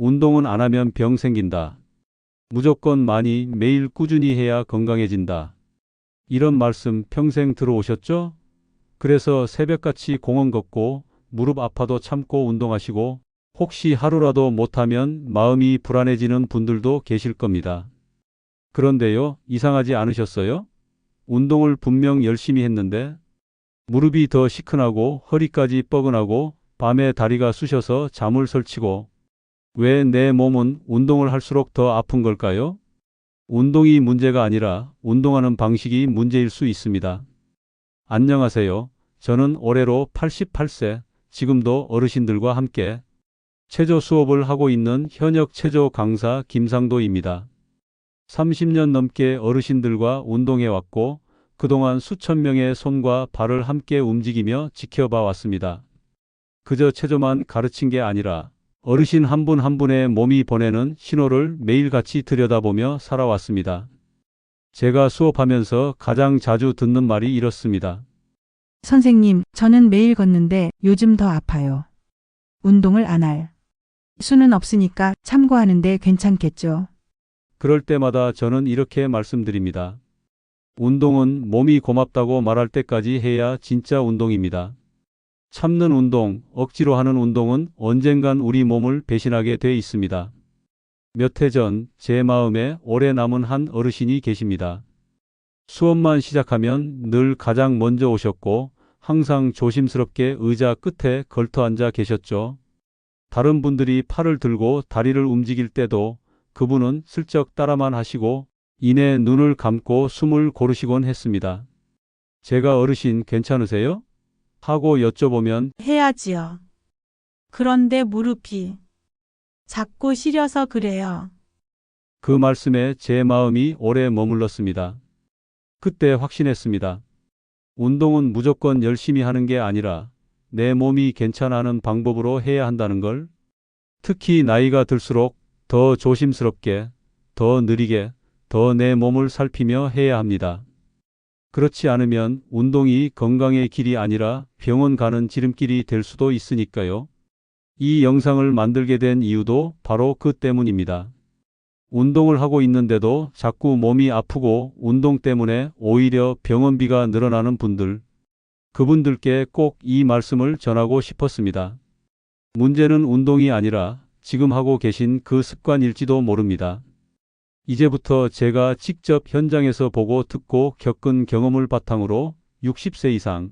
운동은 안 하면 병 생긴다. 무조건 많이 매일 꾸준히 해야 건강해진다. 이런 말씀 평생 들어오셨죠? 그래서 새벽같이 공원 걷고 무릎 아파도 참고 운동하시고 혹시 하루라도 못하면 마음이 불안해지는 분들도 계실 겁니다. 그런데요, 이상하지 않으셨어요? 운동을 분명 열심히 했는데 무릎이 더 시큰하고 허리까지 뻐근하고 밤에 다리가 쑤셔서 잠을 설치고 왜 내 몸은 운동을 할수록 더 아픈 걸까요? 운동이 문제가 아니라 운동하는 방식이 문제일 수 있습니다. 안녕하세요. 저는 올해로 88세, 지금도 어르신들과 함께 체조 수업을 하고 있는 현역 체조 강사 김상도입니다. 30년 넘게 어르신들과 운동해 왔고 그동안 수천 명의 손과 발을 함께 움직이며 지켜봐 왔습니다. 그저 체조만 가르친 게 아니라 어르신 한 분 한 분의 몸이 보내는 신호를 매일 같이 들여다보며 살아왔습니다. 제가 수업하면서 가장 자주 듣는 말이 이렇습니다. 선생님, 저는 매일 걷는데 요즘 더 아파요. 운동을 안 할 수는 없으니까 참고하는데 괜찮겠죠? 그럴 때마다 저는 이렇게 말씀드립니다. 운동은 몸이 고맙다고 말할 때까지 해야 진짜 운동입니다. 참는 운동, 억지로 하는 운동은 언젠간 우리 몸을 배신하게 돼 있습니다. 몇 해 전 제 마음에 오래 남은 한 어르신이 계십니다. 수업만 시작하면 늘 가장 먼저 오셨고 항상 조심스럽게 의자 끝에 걸터 앉아 계셨죠. 다른 분들이 팔을 들고 다리를 움직일 때도 그분은 슬쩍 따라만 하시고 이내 눈을 감고 숨을 고르시곤 했습니다. 제가 어르신 괜찮으세요? 하고 여쭤보면 해야지요. 그런데 무릎이 자꾸 시려서 그래요. 그 말씀에 제 마음이 오래 머물렀습니다. 그때 확신했습니다. 운동은 무조건 열심히 하는 게 아니라 내 몸이 괜찮아하는 방법으로 해야 한다는 걸. 특히 나이가 들수록 더 조심스럽게, 더 느리게, 더 내 몸을 살피며 해야 합니다. 그렇지 않으면 운동이 건강의 길이 아니라 병원 가는 지름길이 될 수도 있으니까요. 이 영상을 만들게 된 이유도 바로 그 때문입니다. 운동을 하고 있는데도 자꾸 몸이 아프고 운동 때문에 오히려 병원비가 늘어나는 분들, 그분들께 꼭 이 말씀을 전하고 싶었습니다. 문제는 운동이 아니라 지금 하고 계신 그 습관일지도 모릅니다. 이제부터 제가 직접 현장에서 보고 듣고 겪은 경험을 바탕으로 60세 이상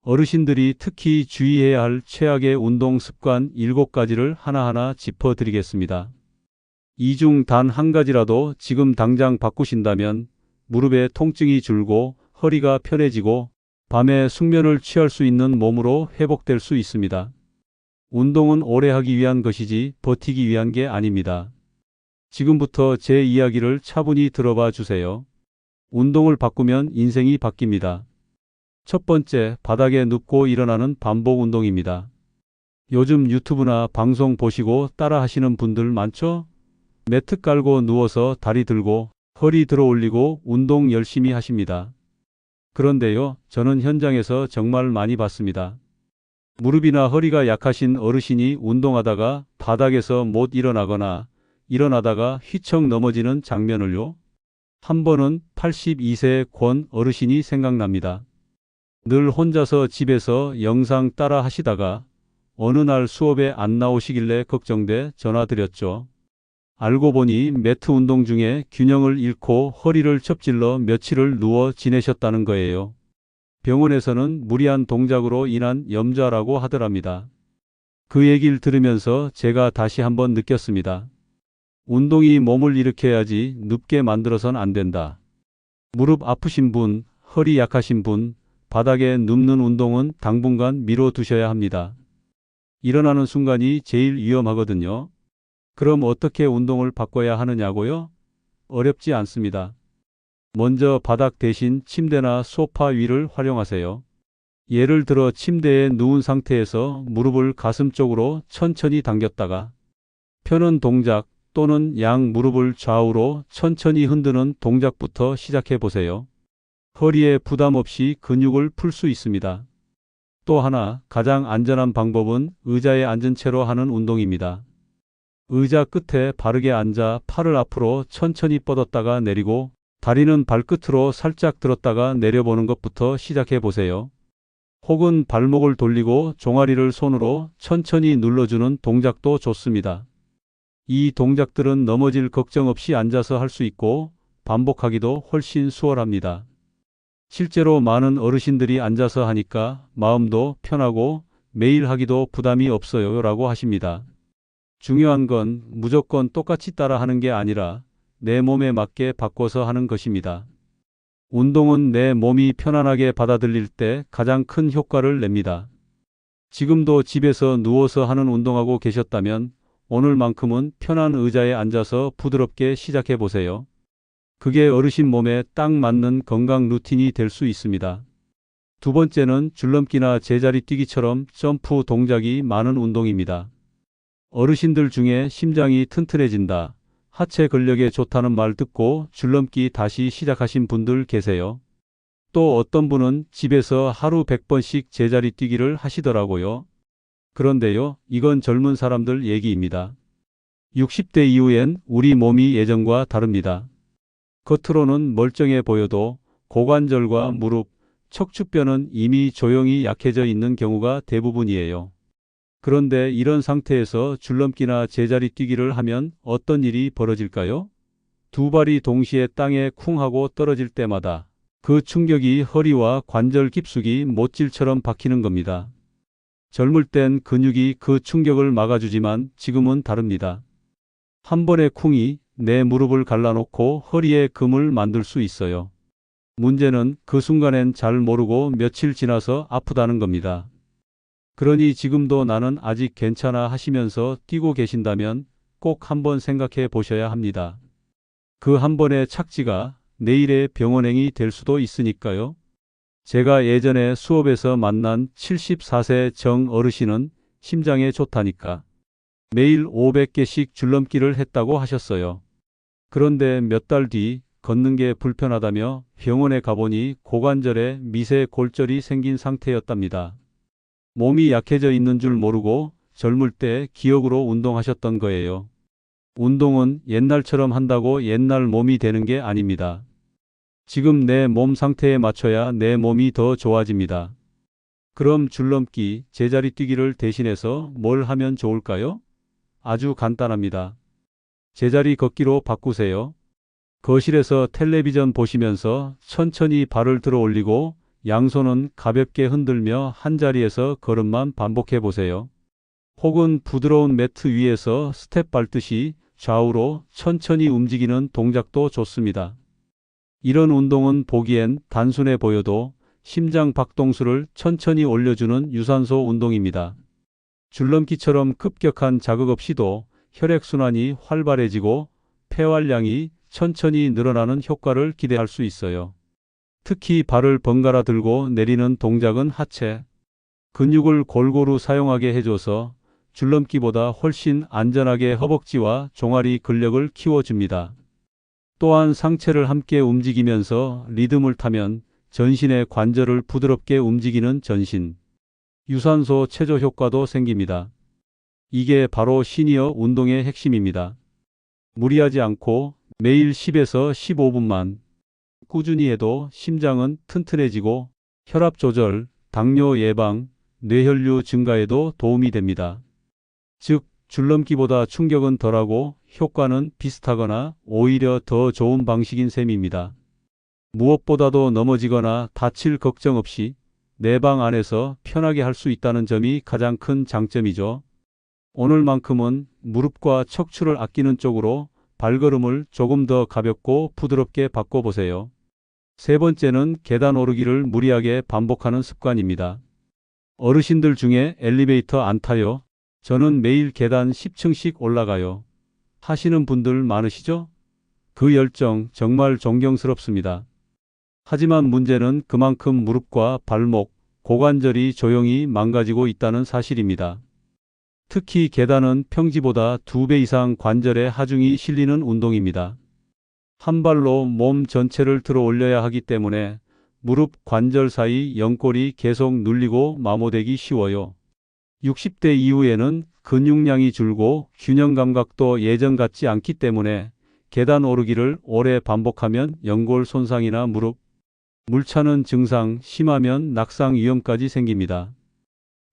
어르신들이 특히 주의해야 할 최악의 운동 습관 7가지를 하나하나 짚어드리겠습니다. 이 중 단 한 가지라도 지금 당장 바꾸신다면 무릎의 통증이 줄고 허리가 편해지고 밤에 숙면을 취할 수 있는 몸으로 회복될 수 있습니다. 운동은 오래 하기 위한 것이지 버티기 위한 게 아닙니다. 지금부터 제 이야기를 차분히 들어봐 주세요. 운동을 바꾸면 인생이 바뀝니다. 첫 번째, 바닥에 눕고 일어나는 반복 운동입니다. 요즘 유튜브나 방송 보시고 따라 하시는 분들 많죠? 매트 깔고 누워서 다리 들고 허리 들어 올리고 운동 열심히 하십니다. 그런데요, 저는 현장에서 정말 많이 봤습니다. 무릎이나 허리가 약하신 어르신이 운동하다가 바닥에서 못 일어나거나 일어나다가 휘청 넘어지는 장면을요. 한 번은 82세 권 어르신이 생각납니다. 늘 혼자서 집에서 영상 따라 하시다가 어느 날 수업에 안 나오시길래 걱정돼 전화드렸죠. 알고 보니 매트 운동 중에 균형을 잃고 허리를 첩질러 며칠을 누워 지내셨다는 거예요. 병원에서는 무리한 동작으로 인한 염좌라고 하더랍니다. 그 얘기를 들으면서 제가 다시 한번 느꼈습니다. 운동이 몸을 일으켜야지 눕게 만들어선 안 된다. 무릎 아프신 분, 허리 약하신 분, 바닥에 눕는 운동은 당분간 미뤄두셔야 합니다. 일어나는 순간이 제일 위험하거든요. 그럼 어떻게 운동을 바꿔야 하느냐고요? 어렵지 않습니다. 먼저 바닥 대신 침대나 소파 위를 활용하세요. 예를 들어 침대에 누운 상태에서 무릎을 가슴 쪽으로 천천히 당겼다가 펴는 동작 또는 양 무릎을 좌우로 천천히 흔드는 동작부터 시작해 보세요. 허리에 부담 없이 근육을 풀 수 있습니다. 또 하나, 가장 안전한 방법은 의자에 앉은 채로 하는 운동입니다. 의자 끝에 바르게 앉아 팔을 앞으로 천천히 뻗었다가 내리고 다리는 발끝으로 살짝 들었다가 내려보는 것부터 시작해 보세요. 혹은 발목을 돌리고 종아리를 손으로 천천히 눌러주는 동작도 좋습니다. 이 동작들은 넘어질 걱정 없이 앉아서 할 수 있고 반복하기도 훨씬 수월합니다. 실제로 많은 어르신들이 앉아서 하니까 마음도 편하고 매일 하기도 부담이 없어요 라고 하십니다. 중요한 건 무조건 똑같이 따라 하는 게 아니라 내 몸에 맞게 바꿔서 하는 것입니다. 운동은 내 몸이 편안하게 받아들일 때 가장 큰 효과를 냅니다. 지금도 집에서 누워서 하는 운동하고 계셨다면 오늘만큼은 편한 의자에 앉아서 부드럽게 시작해 보세요. 그게 어르신 몸에 딱 맞는 건강 루틴이 될 수 있습니다. 두 번째는 줄넘기나 제자리 뛰기처럼 점프 동작이 많은 운동입니다. 어르신들 중에 심장이 튼튼해진다, 하체 근력에 좋다는 말 듣고 줄넘기 다시 시작하신 분들 계세요. 또 어떤 분은 집에서 하루 100번씩 제자리 뛰기를 하시더라고요. 그런데요, 이건 젊은 사람들 얘기입니다. 60대 이후엔 우리 몸이 예전과 다릅니다. 겉으로는 멀쩡해 보여도 고관절과 무릎, 척추뼈는 이미 조용히 약해져 있는 경우가 대부분이에요. 그런데 이런 상태에서 줄넘기나 제자리 뛰기를 하면 어떤 일이 벌어질까요? 두 발이 동시에 땅에 쿵 하고 떨어질 때마다 그 충격이 허리와 관절 깊숙이 못질처럼 박히는 겁니다. 젊을 땐 근육이 그 충격을 막아주지만 지금은 다릅니다. 한 번의 쿵이 내 무릎을 갈라놓고 허리에 금을 만들 수 있어요. 문제는 그 순간엔 잘 모르고 며칠 지나서 아프다는 겁니다. 그러니 지금도 나는 아직 괜찮아 하시면서 뛰고 계신다면 꼭 한번 생각해 보셔야 합니다. 그 한 번의 착지가 내일의 병원행이 될 수도 있으니까요. 제가 예전에 수업에서 만난 74세 정 어르신은 심장에 좋다니까 매일 500개씩 줄넘기를 했다고 하셨어요. 그런데 몇 달 뒤 걷는 게 불편하다며 병원에 가보니 고관절에 미세 골절이 생긴 상태였답니다. 몸이 약해져 있는 줄 모르고 젊을 때 기억으로 운동하셨던 거예요. 운동은 옛날처럼 한다고 옛날 몸이 되는 게 아닙니다. 지금 내 몸 상태에 맞춰야 내 몸이 더 좋아집니다. 그럼 줄넘기, 제자리 뛰기를 대신해서 뭘 하면 좋을까요? 아주 간단합니다. 제자리 걷기로 바꾸세요. 거실에서 텔레비전 보시면서 천천히 발을 들어 올리고 양손은 가볍게 흔들며 한자리에서 걸음만 반복해 보세요. 혹은 부드러운 매트 위에서 스텝 밟듯이 좌우로 천천히 움직이는 동작도 좋습니다. 이런 운동은 보기엔 단순해 보여도 심장 박동수를 천천히 올려주는 유산소 운동입니다. 줄넘기처럼 급격한 자극 없이도 혈액순환이 활발해지고 폐활량이 천천히 늘어나는 효과를 기대할 수 있어요. 특히 발을 번갈아 들고 내리는 동작은 하체 근육을 골고루 사용하게 해줘서 줄넘기보다 훨씬 안전하게 허벅지와 종아리 근력을 키워줍니다. 또한 상체를 함께 움직이면서 리듬을 타면 전신의 관절을 부드럽게 움직이는 전신 유산소 체조 효과도 생깁니다. 이게 바로 시니어 운동의 핵심입니다. 무리하지 않고 매일 10에서 15분만 꾸준히 해도 심장은 튼튼해지고 혈압 조절, 당뇨 예방, 뇌혈류 증가에도 도움이 됩니다. 즉, 줄넘기보다 충격은 덜하고 효과는 비슷하거나 오히려 더 좋은 방식인 셈입니다. 무엇보다도 넘어지거나 다칠 걱정 없이 내 방 안에서 편하게 할 수 있다는 점이 가장 큰 장점이죠. 오늘만큼은 무릎과 척추를 아끼는 쪽으로 발걸음을 조금 더 가볍고 부드럽게 바꿔보세요. 세 번째는 계단 오르기를 무리하게 반복하는 습관입니다. 어르신들 중에 엘리베이터 안 타요? 저는 매일 계단 10층씩 올라가요. 하시는 분들 많으시죠? 그 열정 정말 존경스럽습니다. 하지만 문제는 그만큼 무릎과 발목, 고관절이 조용히 망가지고 있다는 사실입니다. 특히 계단은 평지보다 2배 이상 관절에 하중이 실리는 운동입니다. 한 발로 몸 전체를 들어 올려야 하기 때문에 무릎 관절 사이 연골이 계속 눌리고 마모되기 쉬워요. 60대 이후에는 근육량이 줄고 균형 감각도 예전 같지 않기 때문에 계단 오르기를 오래 반복하면 연골 손상이나 무릎, 물차는 증상, 심하면 낙상 위험까지 생깁니다.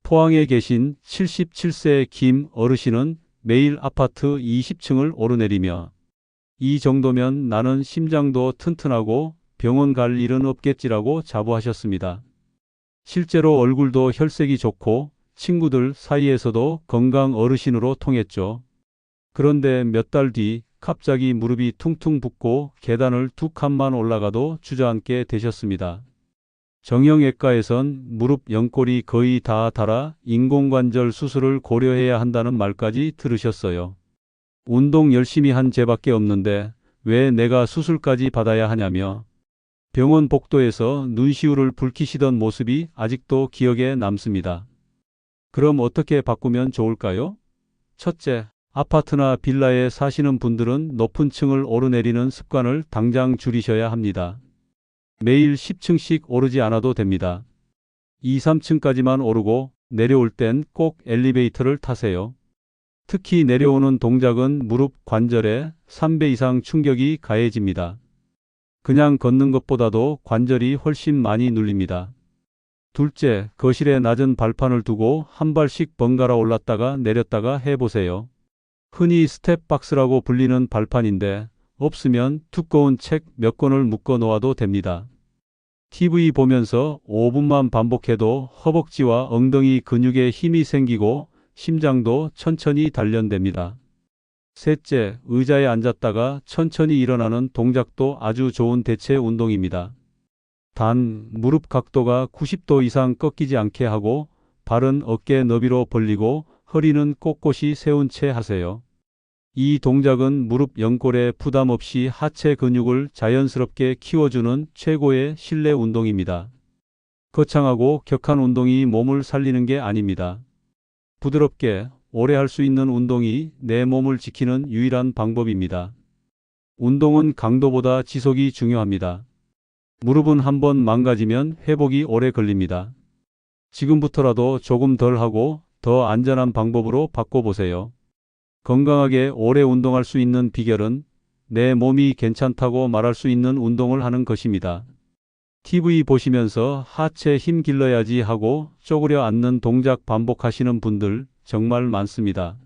포항에 계신 77세 김 어르신은 매일 아파트 20층을 오르내리며 이 정도면 나는 심장도 튼튼하고 병원 갈 일은 없겠지라고 자부하셨습니다. 실제로 얼굴도 혈색이 좋고 친구들 사이에서도 건강 어르신으로 통했죠. 그런데 몇 달 뒤 갑자기 무릎이 퉁퉁 붓고 계단을 두 칸만 올라가도 주저앉게 되셨습니다. 정형외과에선 무릎 연골이 거의 다 닳아 인공관절 수술을 고려해야 한다는 말까지 들으셨어요. 운동 열심히 한 쟤밖에 없는데 왜 내가 수술까지 받아야 하냐며 병원 복도에서 눈시울을 붉히시던 모습이 아직도 기억에 남습니다. 그럼 어떻게 바꾸면 좋을까요? 첫째, 아파트나 빌라에 사시는 분들은 높은 층을 오르내리는 습관을 당장 줄이셔야 합니다. 매일 10층씩 오르지 않아도 됩니다. 2, 3층까지만 오르고 내려올 땐 꼭 엘리베이터를 타세요. 특히 내려오는 동작은 무릎 관절에 3배 이상 충격이 가해집니다. 그냥 걷는 것보다도 관절이 훨씬 많이 눌립니다. 둘째, 거실에 낮은 발판을 두고 한 발씩 번갈아 올랐다가 내렸다가 해보세요. 흔히 스텝박스라고 불리는 발판인데 없으면 두꺼운 책 몇 권을 묶어 놓아도 됩니다. TV 보면서 5분만 반복해도 허벅지와 엉덩이 근육에 힘이 생기고 심장도 천천히 단련됩니다. 셋째, 의자에 앉았다가 천천히 일어나는 동작도 아주 좋은 대체 운동입니다. 단, 무릎 각도가 90도 이상 꺾이지 않게 하고 발은 어깨 너비로 벌리고 허리는 꼿꼿이 세운 채 하세요. 이 동작은 무릎 연골에 부담 없이 하체 근육을 자연스럽게 키워주는 최고의 실내 운동입니다. 거창하고 격한 운동이 몸을 살리는 게 아닙니다. 부드럽게 오래 할 수 있는 운동이 내 몸을 지키는 유일한 방법입니다. 운동은 강도보다 지속이 중요합니다. 무릎은 한번 망가지면 회복이 오래 걸립니다. 지금부터라도 조금 덜 하고 더 안전한 방법으로 바꿔보세요. 건강하게 오래 운동할 수 있는 비결은 내 몸이 괜찮다고 말할 수 있는 운동을 하는 것입니다. TV 보시면서 하체 힘 길러야지 하고 쪼그려 앉는 동작 반복하시는 분들 정말 많습니다.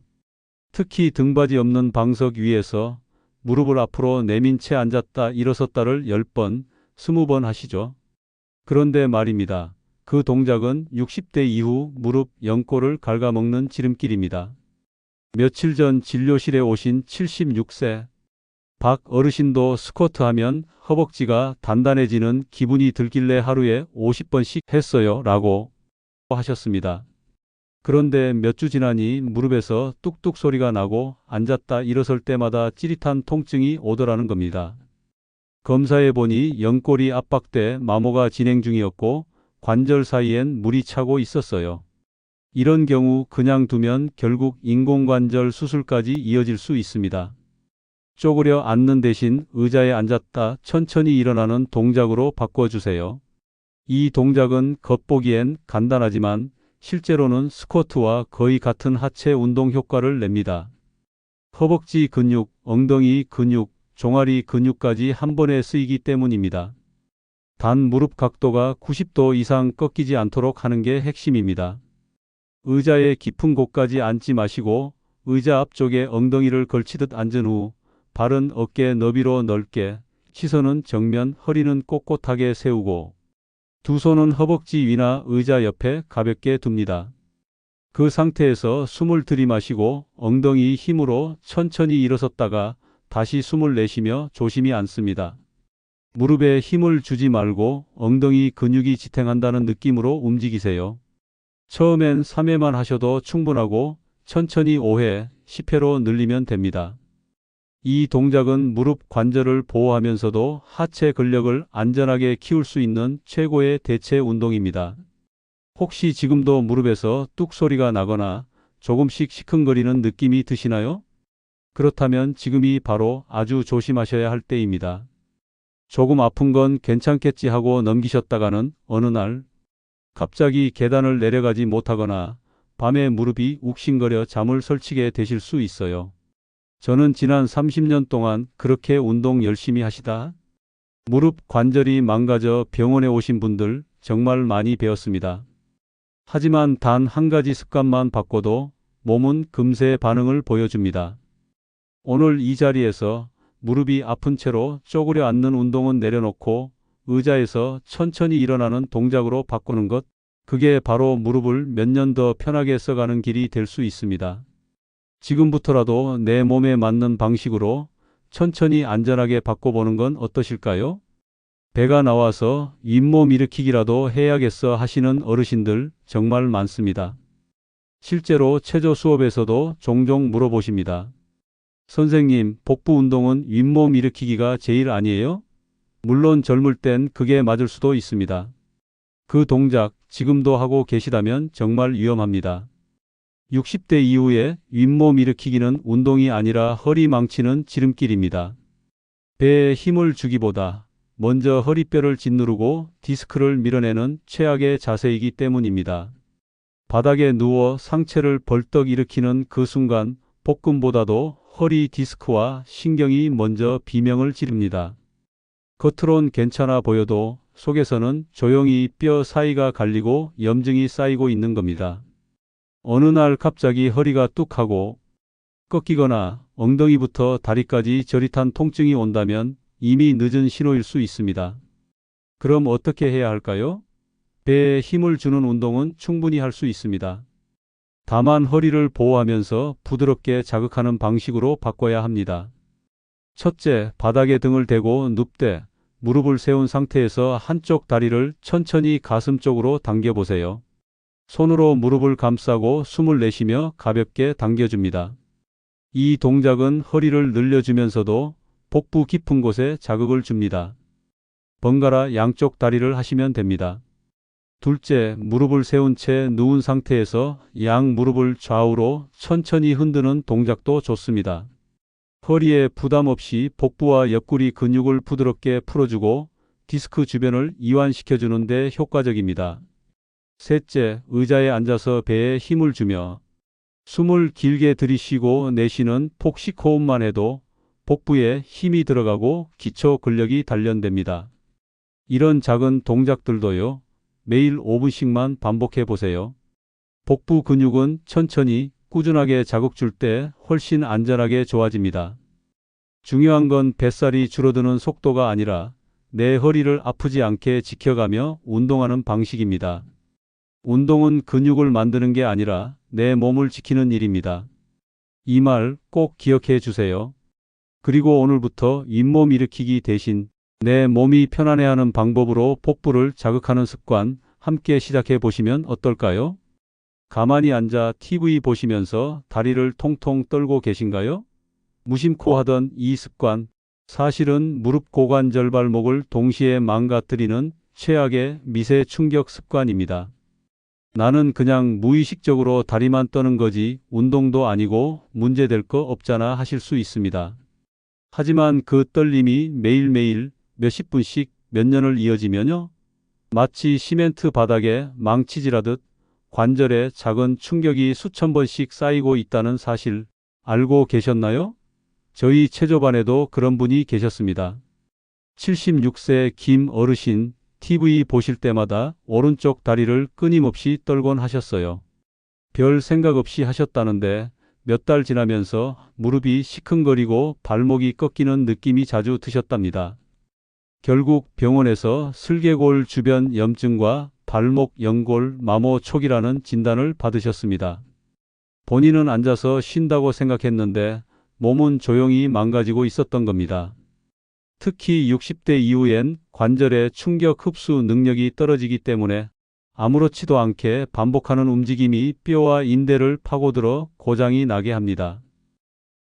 특히 등받이 없는 방석 위에서 무릎을 앞으로 내민 채 앉았다 일어섰다를 10번, 20번 하시죠. 그런데 말입니다. 그 동작은 60대 이후 무릎 연골을 갉아먹는 지름길입니다. 며칠 전 진료실에 오신 76세 박 어르신도 스쿼트 하면 허벅지가 단단해지는 기분이 들길래 하루에 50번씩 했어요 라고 하셨습니다. 그런데 몇 주 지나니 무릎에서 뚝뚝 소리가 나고 앉았다 일어설 때마다 찌릿한 통증이 오더라는 겁니다. 검사해 보니 연골이 압박돼 마모가 진행 중이었고 관절 사이엔 물이 차고 있었어요. 이런 경우 그냥 두면 결국 인공관절 수술까지 이어질 수 있습니다. 쪼그려 앉는 대신 의자에 앉았다 천천히 일어나는 동작으로 바꿔주세요. 이 동작은 겉보기엔 간단하지만 실제로는 스쿼트와 거의 같은 하체 운동 효과를 냅니다. 허벅지 근육, 엉덩이 근육, 종아리 근육까지 한 번에 쓰이기 때문입니다. 단 무릎 각도가 90도 이상 꺾이지 않도록 하는 게 핵심입니다. 의자의 깊은 곳까지 앉지 마시고 의자 앞쪽에 엉덩이를 걸치듯 앉은 후 발은 어깨 너비로 넓게, 시선은 정면, 허리는 꼿꼿하게 세우고 두 손은 허벅지 위나 의자 옆에 가볍게 둡니다. 그 상태에서 숨을 들이마시고 엉덩이 힘으로 천천히 일어섰다가 다시 숨을 내쉬며 조심히 앉습니다. 무릎에 힘을 주지 말고 엉덩이 근육이 지탱한다는 느낌으로 움직이세요. 처음엔 3회만 하셔도 충분하고 천천히 5회, 10회로 늘리면 됩니다. 이 동작은 무릎 관절을 보호하면서도 하체 근력을 안전하게 키울 수 있는 최고의 대체 운동입니다. 혹시 지금도 무릎에서 뚝 소리가 나거나 조금씩 시큰거리는 느낌이 드시나요? 그렇다면 지금이 바로 아주 조심하셔야 할 때입니다. 조금 아픈 건 괜찮겠지 하고 넘기셨다가는 어느 날 갑자기 계단을 내려가지 못하거나 밤에 무릎이 욱신거려 잠을 설치게 되실 수 있어요. 저는 지난 30년 동안 그렇게 운동 열심히 하시다 무릎 관절이 망가져 병원에 오신 분들 정말 많이 배웠습니다. 하지만 단 한 가지 습관만 바꿔도 몸은 금세 반응을 보여줍니다. 오늘 이 자리에서 무릎이 아픈 채로 쪼그려 앉는 운동은 내려놓고 의자에서 천천히 일어나는 동작으로 바꾸는 것, 그게 바로 무릎을 몇 년 더 편하게 써가는 길이 될 수 있습니다. 지금부터라도 내 몸에 맞는 방식으로 천천히 안전하게 바꿔보는 건 어떠실까요? 배가 나와서 잇몸 일으키기라도 해야겠어 하시는 어르신들 정말 많습니다. 실제로 체조 수업에서도 종종 물어보십니다. 선생님, 복부 운동은 잇몸 일으키기가 제일 아니에요? 물론 젊을 땐 그게 맞을 수도 있습니다. 그 동작 지금도 하고 계시다면 정말 위험합니다. 60대 이후에 잇몸 일으키기는 운동이 아니라 허리 망치는 지름길입니다. 배에 힘을 주기보다 먼저 허리뼈를 짓누르고 디스크를 밀어내는 최악의 자세이기 때문입니다. 바닥에 누워 상체를 벌떡 일으키는 그 순간 복근보다도 허리 디스크와 신경이 먼저 비명을 지릅니다. 겉으론 괜찮아 보여도 속에서는 조용히 뼈 사이가 갈리고 염증이 쌓이고 있는 겁니다. 어느 날 갑자기 허리가 뚝 하고 꺾이거나 엉덩이부터 다리까지 저릿한 통증이 온다면 이미 늦은 신호일 수 있습니다. 그럼 어떻게 해야 할까요? 배에 힘을 주는 운동은 충분히 할 수 있습니다. 다만 허리를 보호하면서 부드럽게 자극하는 방식으로 바꿔야 합니다. 첫째, 바닥에 등을 대고 눕되 무릎을 세운 상태에서 한쪽 다리를 천천히 가슴 쪽으로 당겨보세요. 손으로 무릎을 감싸고 숨을 내쉬며 가볍게 당겨줍니다. 이 동작은 허리를 늘려주면서도 복부 깊은 곳에 자극을 줍니다. 번갈아 양쪽 다리를 하시면 됩니다. 둘째, 무릎을 세운 채 누운 상태에서 양 무릎을 좌우로 천천히 흔드는 동작도 좋습니다. 허리에 부담 없이 복부와 옆구리 근육을 부드럽게 풀어주고 디스크 주변을 이완시켜주는 데 효과적입니다. 셋째, 의자에 앉아서 배에 힘을 주며 숨을 길게 들이쉬고 내쉬는 폭식 호흡만 해도 복부에 힘이 들어가고 기초 근력이 단련됩니다. 이런 작은 동작들도요, 매일 5분씩만 반복해 보세요. 복부 근육은 천천히 꾸준하게 자극 줄 때 훨씬 안전하게 좋아집니다. 중요한 건 뱃살이 줄어드는 속도가 아니라 내 허리를 아프지 않게 지켜가며 운동하는 방식입니다. 운동은 근육을 만드는 게 아니라 내 몸을 지키는 일입니다. 이 말 꼭 기억해 주세요. 그리고 오늘부터 잇몸 일으키기 대신 내 몸이 편안해하는 방법으로 복부를 자극하는 습관 함께 시작해 보시면 어떨까요? 가만히 앉아 TV 보시면서 다리를 통통 떨고 계신가요? 무심코 하던 이 습관, 사실은 무릎 고관절 발목을 동시에 망가뜨리는 최악의 미세 충격 습관입니다. 나는 그냥 무의식적으로 다리만 떠는 거지 운동도 아니고 문제될 거 없잖아 하실 수 있습니다. 하지만 그 떨림이 매일매일 몇십 분씩 몇 년을 이어지면요, 마치 시멘트 바닥에 망치질하듯 관절에 작은 충격이 수천 번씩 쌓이고 있다는 사실 알고 계셨나요? 저희 체조반에도 그런 분이 계셨습니다. 76세 김 어르신, TV 보실 때마다 오른쪽 다리를 끊임없이 떨곤 하셨어요. 별 생각 없이 하셨다는데 몇 달 지나면서 무릎이 시큰거리고 발목이 꺾이는 느낌이 자주 드셨답니다. 결국 병원에서 슬개골 주변 염증과 발목 연골 마모 초기라는 진단을 받으셨습니다. 본인은 앉아서 쉰다고 생각했는데 몸은 조용히 망가지고 있었던 겁니다. 특히 60대 이후엔 관절의 충격 흡수 능력이 떨어지기 때문에 아무렇지도 않게 반복하는 움직임이 뼈와 인대를 파고들어 고장이 나게 합니다.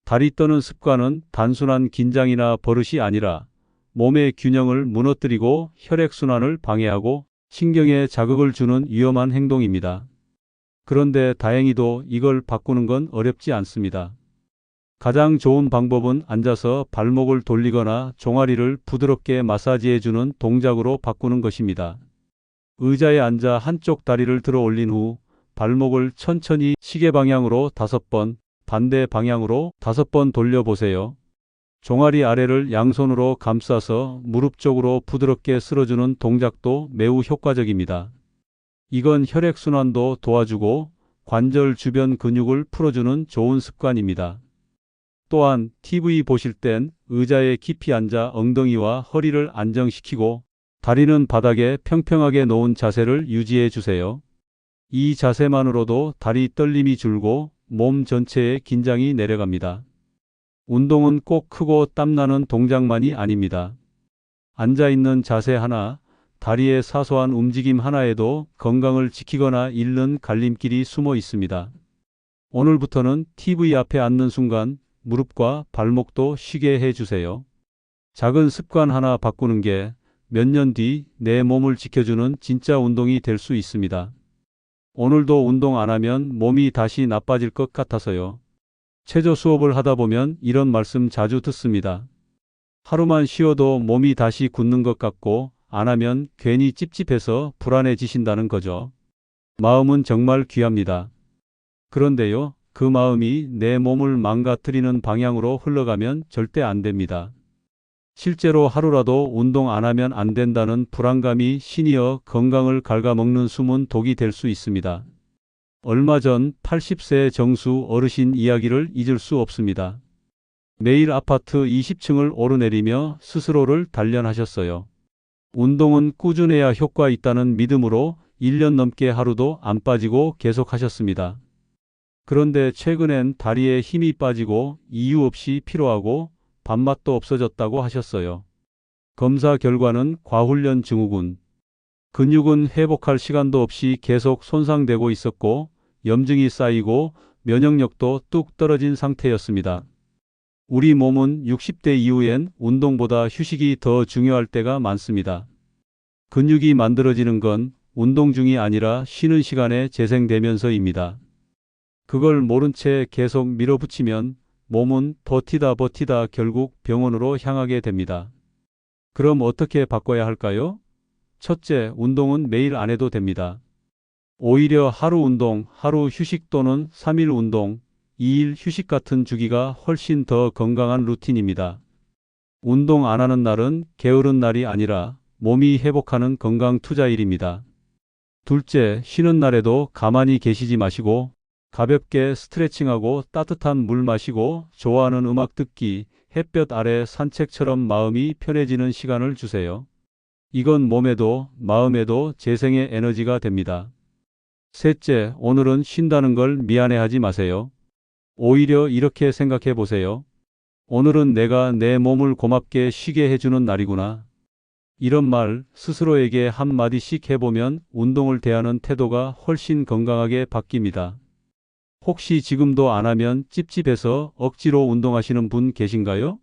다리 떠는 습관은 단순한 긴장이나 버릇이 아니라 몸의 균형을 무너뜨리고 혈액순환을 방해하고 신경에 자극을 주는 위험한 행동입니다. 그런데 다행히도 이걸 바꾸는 건 어렵지 않습니다. 가장 좋은 방법은 앉아서 발목을 돌리거나 종아리를 부드럽게 마사지해주는 동작으로 바꾸는 것입니다. 의자에 앉아 한쪽 다리를 들어 올린 후 발목을 천천히 시계 방향으로 5번, 반대 방향으로 5번 돌려보세요. 종아리 아래를 양손으로 감싸서 무릎 쪽으로 부드럽게 쓸어주는 동작도 매우 효과적입니다. 이건 혈액순환도 도와주고 관절 주변 근육을 풀어주는 좋은 습관입니다. 또한 TV 보실 땐 의자에 깊이 앉아 엉덩이와 허리를 안정시키고 다리는 바닥에 평평하게 놓은 자세를 유지해 주세요. 이 자세만으로도 다리 떨림이 줄고 몸 전체의 긴장이 내려갑니다. 운동은 꼭 크고 땀나는 동작만이 아닙니다. 앉아있는 자세 하나, 다리의 사소한 움직임 하나에도 건강을 지키거나 잃는 갈림길이 숨어 있습니다. 오늘부터는 TV 앞에 앉는 순간 무릎과 발목도 쉬게 해주세요. 작은 습관 하나 바꾸는 게 몇 년 뒤 내 몸을 지켜주는 진짜 운동이 될 수 있습니다. 오늘도 운동 안 하면 몸이 다시 나빠질 것 같아서요. 체조 수업을 하다 보면 이런 말씀 자주 듣습니다. 하루만 쉬어도 몸이 다시 굳는 것 같고 안 하면 괜히 찝찝해서 불안해지신다는 거죠. 마음은 정말 귀합니다. 그런데요, 그 마음이 내 몸을 망가뜨리는 방향으로 흘러가면 절대 안 됩니다. 실제로 하루라도 운동 안 하면 안 된다는 불안감이 신이어 건강을 갉아먹는 숨은 독이 될 수 있습니다. 얼마 전 80세 정수 어르신 이야기를 잊을 수 없습니다. 매일 아파트 20층을 오르내리며 스스로를 단련하셨어요. 운동은 꾸준해야 효과 있다는 믿음으로 1년 넘게 하루도 안 빠지고 계속하셨습니다. 그런데 최근엔 다리에 힘이 빠지고 이유 없이 피로하고 밥맛도 없어졌다고 하셨어요. 검사 결과는 과훈련 증후군. 근육은 회복할 시간도 없이 계속 손상되고 있었고 염증이 쌓이고 면역력도 뚝 떨어진 상태였습니다. 우리 몸은 60대 이후엔 운동보다 휴식이 더 중요할 때가 많습니다. 근육이 만들어지는 건 운동 중이 아니라 쉬는 시간에 재생되면서입니다. 그걸 모른 채 계속 밀어붙이면 몸은 버티다 결국 병원으로 향하게 됩니다. 그럼 어떻게 바꿔야 할까요? 첫째, 운동은 매일 안 해도 됩니다. 오히려 하루 운동, 하루 휴식 또는 3일 운동, 2일 휴식 같은 주기가 훨씬 더 건강한 루틴입니다. 운동 안 하는 날은 게으른 날이 아니라 몸이 회복하는 건강 투자일입니다. 둘째, 쉬는 날에도 가만히 계시지 마시고 가볍게 스트레칭하고 따뜻한 물 마시고 좋아하는 음악 듣기, 햇볕 아래 산책처럼 마음이 편해지는 시간을 주세요. 이건 몸에도 마음에도 재생의 에너지가 됩니다. 셋째, 오늘은 쉰다는 걸 미안해하지 마세요. 오히려 이렇게 생각해 보세요. 오늘은 내가 내 몸을 고맙게 쉬게 해주는 날이구나. 이런 말 스스로에게 한마디씩 해보면 운동을 대하는 태도가 훨씬 건강하게 바뀝니다. 혹시 지금도 안 하면 찝찝해서 억지로 운동하시는 분 계신가요?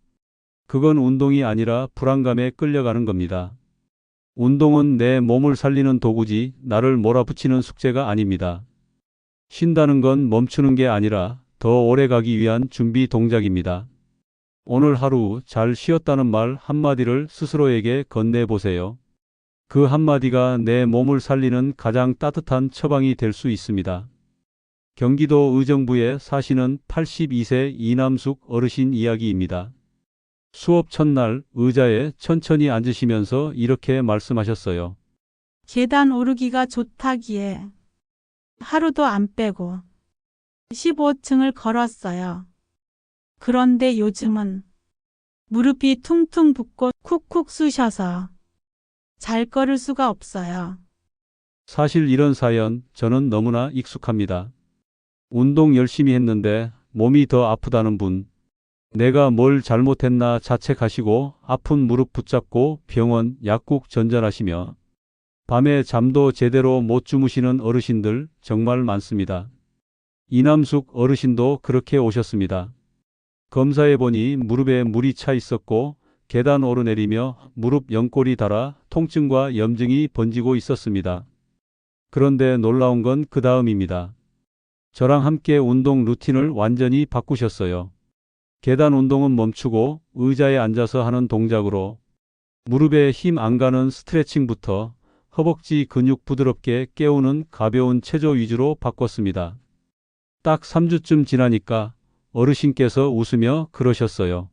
그건 운동이 아니라 불안감에 끌려가는 겁니다. 운동은 내 몸을 살리는 도구지 나를 몰아붙이는 숙제가 아닙니다. 쉰다는 건 멈추는 게 아니라 더 오래 가기 위한 준비 동작입니다. 오늘 하루 잘 쉬었다는 말 한마디를 스스로에게 건네보세요. 그 한마디가 내 몸을 살리는 가장 따뜻한 처방이 될 수 있습니다. 경기도 의정부에 사시는 82세 이남숙 어르신 이야기입니다. 수업 첫날 의자에 천천히 앉으시면서 이렇게 말씀하셨어요. 계단 오르기가 좋다기에 하루도 안 빼고 15층을 걸었어요. 그런데 요즘은 무릎이 퉁퉁 붓고 쿡쿡 쑤셔서 잘 걸을 수가 없어요. 사실 이런 사연 저는 너무나 익숙합니다. 운동 열심히 했는데 몸이 더 아프다는 분, 내가 뭘 잘못했나 자책하시고 아픈 무릎 붙잡고 병원, 약국 전전하시며 밤에 잠도 제대로 못 주무시는 어르신들 정말 많습니다. 이남숙 어르신도 그렇게 오셨습니다. 검사해보니 무릎에 물이 차 있었고 계단 오르내리며 무릎 연골이 닳아 통증과 염증이 번지고 있었습니다. 그런데 놀라운 건 그 다음입니다. 저랑 함께 운동 루틴을 완전히 바꾸셨어요. 계단 운동은 멈추고 의자에 앉아서 하는 동작으로 무릎에 힘 안 가는 스트레칭부터 허벅지 근육 부드럽게 깨우는 가벼운 체조 위주로 바꿨습니다. 딱 3주쯤 지나니까 어르신께서 웃으며 그러셨어요.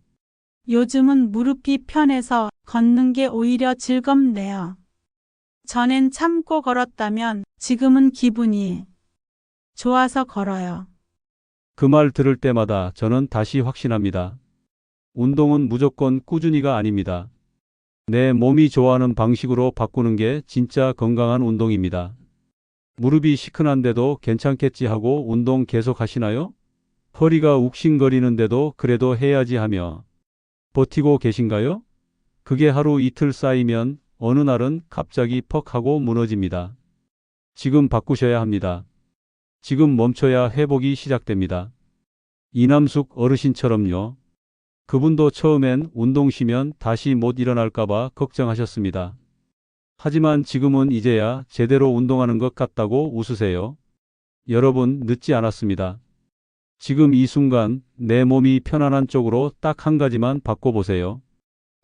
요즘은 무릎이 편해서 걷는 게 오히려 즐겁네요. 전엔 참고 걸었다면 지금은 기분이 좋아서 걸어요. 그 말 들을 때마다 저는 다시 확신합니다. 운동은 무조건 꾸준히가 아닙니다. 내 몸이 좋아하는 방식으로 바꾸는 게 진짜 건강한 운동입니다. 무릎이 시큰한데도 괜찮겠지 하고 운동 계속 하시나요? 허리가 욱신거리는데도 그래도 해야지 하며 버티고 계신가요? 그게 하루 이틀 쌓이면 어느 날은 갑자기 퍽 하고 무너집니다. 지금 바꾸셔야 합니다. 지금 멈춰야 회복이 시작됩니다. 이남숙 어르신처럼요. 그분도 처음엔 운동 쉬면 다시 못 일어날까봐 걱정하셨습니다. 하지만 지금은 이제야 제대로 운동하는 것 같다고 웃으세요. 여러분, 늦지 않았습니다. 지금 이 순간 내 몸이 편안한 쪽으로 딱 한 가지만 바꿔보세요.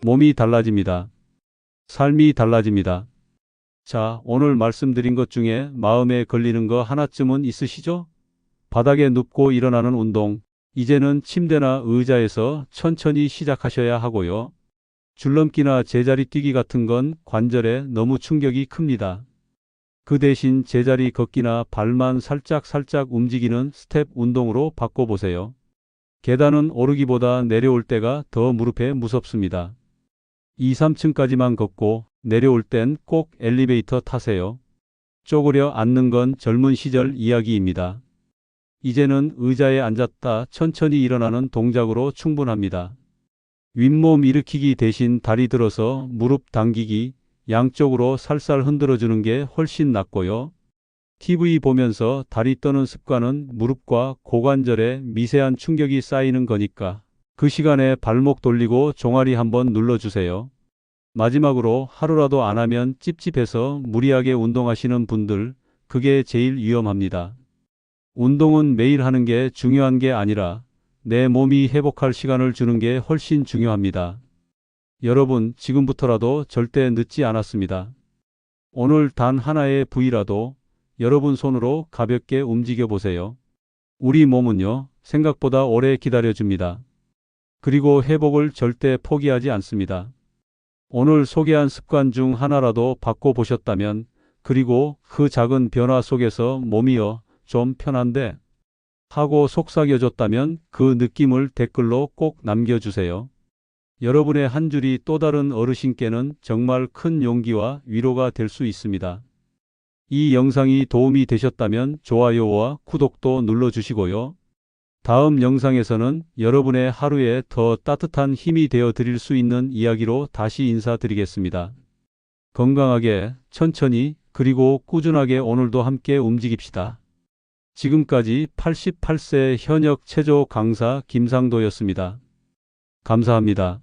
몸이 달라집니다. 삶이 달라집니다. 자, 오늘 말씀드린 것 중에 마음에 걸리는 거 하나쯤은 있으시죠? 바닥에 눕고 일어나는 운동, 이제는 침대나 의자에서 천천히 시작하셔야 하고요. 줄넘기나 제자리 뛰기 같은 건 관절에 너무 충격이 큽니다. 그 대신 제자리 걷기나 발만 살짝 움직이는 스텝 운동으로 바꿔보세요. 계단은 오르기보다 내려올 때가 더 무릎에 무섭습니다. 2, 3층까지만 걷고 내려올 땐 꼭 엘리베이터 타세요. 쪼그려 앉는 건 젊은 시절 이야기입니다. 이제는 의자에 앉았다 천천히 일어나는 동작으로 충분합니다. 윗몸 일으키기 대신 다리 들어서 무릎 당기기, 양쪽으로 살살 흔들어주는 게 훨씬 낫고요. TV 보면서 다리 떠는 습관은 무릎과 고관절에 미세한 충격이 쌓이는 거니까 그 시간에 발목 돌리고 종아리 한번 눌러주세요. 마지막으로 하루라도 안 하면 찝찝해서 무리하게 운동하시는 분들, 그게 제일 위험합니다. 운동은 매일 하는 게 중요한 게 아니라 내 몸이 회복할 시간을 주는 게 훨씬 중요합니다. 여러분, 지금부터라도 절대 늦지 않았습니다. 오늘 단 하나의 부위라도 여러분 손으로 가볍게 움직여 보세요. 우리 몸은요, 생각보다 오래 기다려줍니다. 그리고 회복을 절대 포기하지 않습니다. 오늘 소개한 습관 중 하나라도 바꿔보셨다면, 그리고 그 작은 변화 속에서 몸이요, 좀 편한데 하고 속삭여줬다면 그 느낌을 댓글로 꼭 남겨주세요. 여러분의 한 줄이 또 다른 어르신께는 정말 큰 용기와 위로가 될 수 있습니다. 이 영상이 도움이 되셨다면 좋아요와 구독도 눌러주시고요. 다음 영상에서는 여러분의 하루에 더 따뜻한 힘이 되어 드릴 수 있는 이야기로 다시 인사드리겠습니다. 건강하게, 천천히, 그리고 꾸준하게 오늘도 함께 움직입시다. 지금까지 88세 현역 체조 강사 김상도였습니다. 감사합니다.